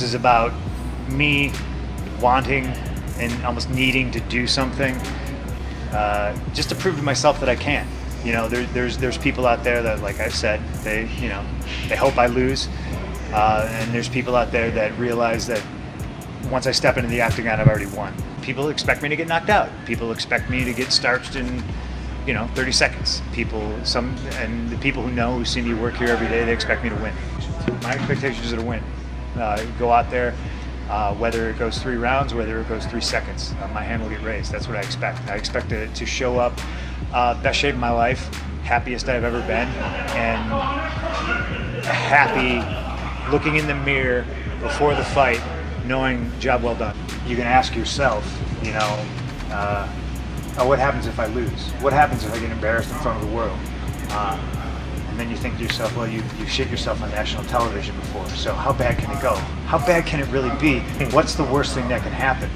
This is about me wanting and almost needing to do something just to prove to myself that I can. You know, there's people out there that, like I've said, they hope I lose, and there's people out there that realize that once I step into the octagon, I've already won. People expect me to get knocked out. People expect me to get starched in 30 seconds. And the people who see me work here every day, they expect me to win. My expectations are to win. Go out there, whether it goes 3 rounds, whether it goes 3 seconds, my hand will get raised. That's what I expect. I expect to show up best shape of my life, happiest I've ever been, and happy looking in the mirror before the fight, knowing job well done. You can ask yourself, what happens if I lose? What happens if I get embarrassed in front of the world? And then you think to yourself, well, you shit yourself on national television before, so how bad can it go? How bad can it really be? What's the worst thing that can happen?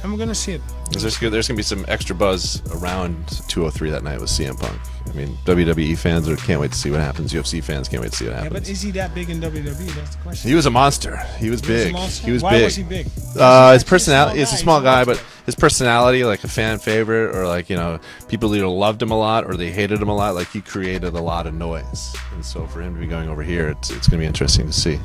I'm gonna see it. There's gonna be some extra buzz around 203 that night with CM Punk. I mean, WWE fans can't wait to see what happens. UFC fans can't wait to see what happens. Yeah, but is he that big in WWE? That's the question. He was a monster. He was big. He was Why big. was he big? His personality. He's a small guy, but his personality, like a fan favorite, or people either loved him a lot or they hated him a lot. Like, he created a lot of noise, and so for him to be going over here, it's gonna be interesting to see.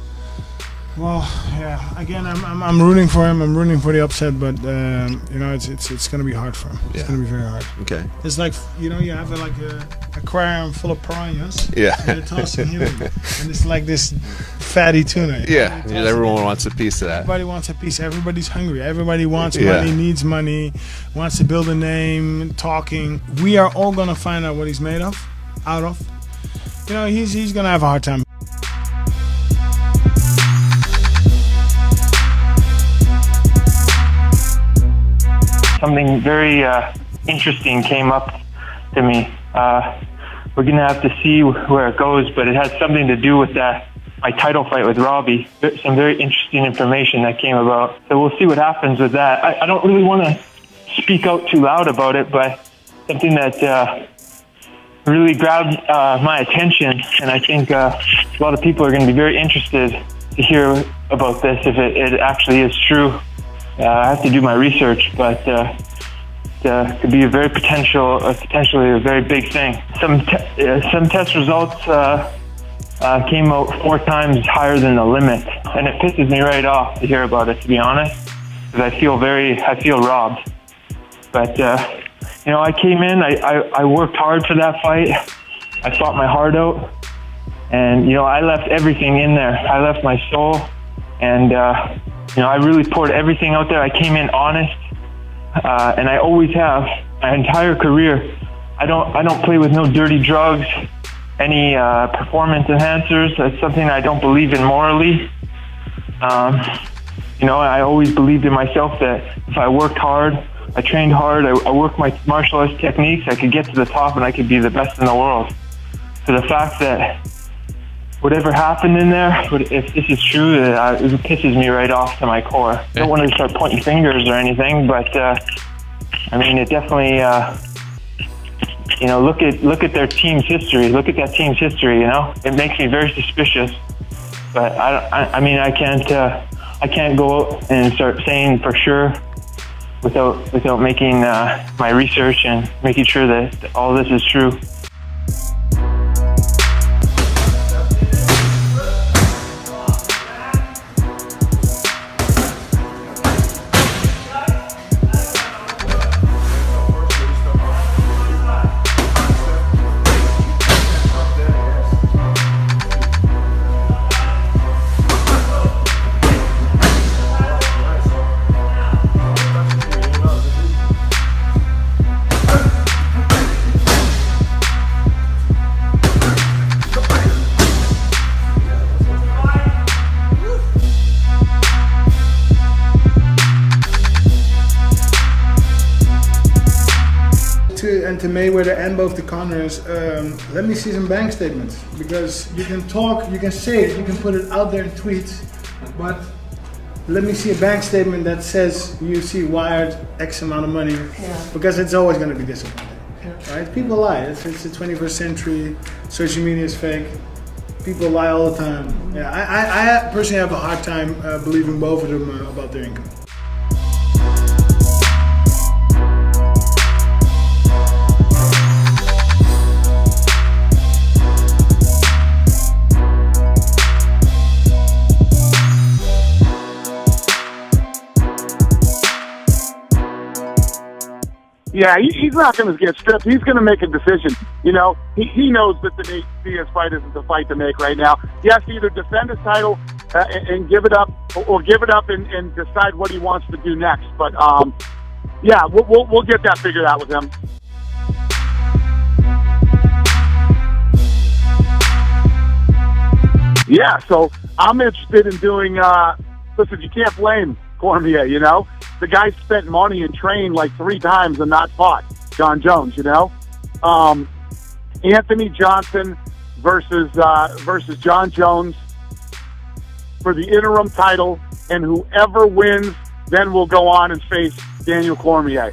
Well, yeah. Again, I'm rooting for him. I'm rooting for the upset, but it's gonna be hard for him. It's gonna be very hard. Okay. It's like you have like a aquarium full of piranhas. Yeah. And they're tossing him, and it's like this fatty tuna. Yeah. Everyone wants a piece of that. Everybody wants a piece. Everybody's hungry. Everybody wants money, needs money, wants to build a name, talking. We are all gonna find out what he's made of, out of. He's gonna have a hard time. Something very interesting came up to me. We're going to have to see where it goes, but it has something to do with my title fight with Robbie. Some very interesting information that came about. So we'll see what happens with that. I don't really want to speak out too loud about it, but something that really grabbed my attention, and I think a lot of people are going to be very interested to hear about this if it actually is true. I have to do my research, but it could be a very potentially a very big thing. Some test results came out 4 times higher than the limit, and it pisses me right off to hear about it, to be honest, because I feel robbed. But I came in, I worked hard for that fight. I fought my heart out, and I left everything in there. I left my soul, and I really poured everything out there. I came in honest, and I always have my entire career. I don't play with no dirty drugs, any performance enhancers. That's something I don't believe in morally. I always believed in myself that if I worked hard, I trained hard, I worked my martial arts techniques, I could get to the top and I could be the best in the world. So the fact that whatever happened in there, if this is true, it pisses me right off to my core. I don't want to start pointing fingers or anything, but it definitely, look at their team's history. Look at that team's history. It makes me very suspicious. But I can't go out and start saying for sure without making my research and making sure that all this is true. To Mayweather and both the Conors, let me see some bank statements, because you can talk, you can say it, you can put it out there in tweets, but let me see a bank statement that says UFC wired X amount of money, because it's always going to be disappointing. Right? People lie. It's the 21st century. Social media is fake. People lie all the time. Yeah, I personally have a hard time believing both of them about their income. Yeah, he's not going to get stripped. He's going to make a decision. You know, he knows that the Nate Diaz fight isn't the fight to make right now. He has to either defend his title and give it up, or give it up and decide what he wants to do next. But yeah, we'll get that figured out with him. Yeah, so I'm interested in doing. Listen, you can't blame Cormier. You know, the guy spent money and trained like 3 times and not fought. Jon Jones, you know, Anthony Johnson versus Jon Jones for the interim title, and whoever wins then will go on and face Daniel Cormier.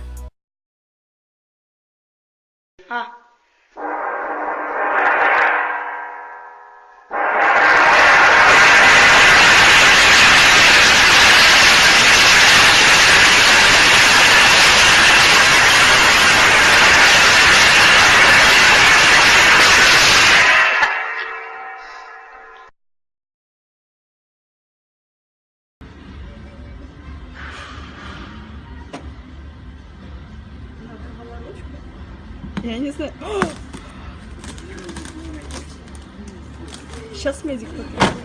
Я не знаю. Сейчас медик подойдет.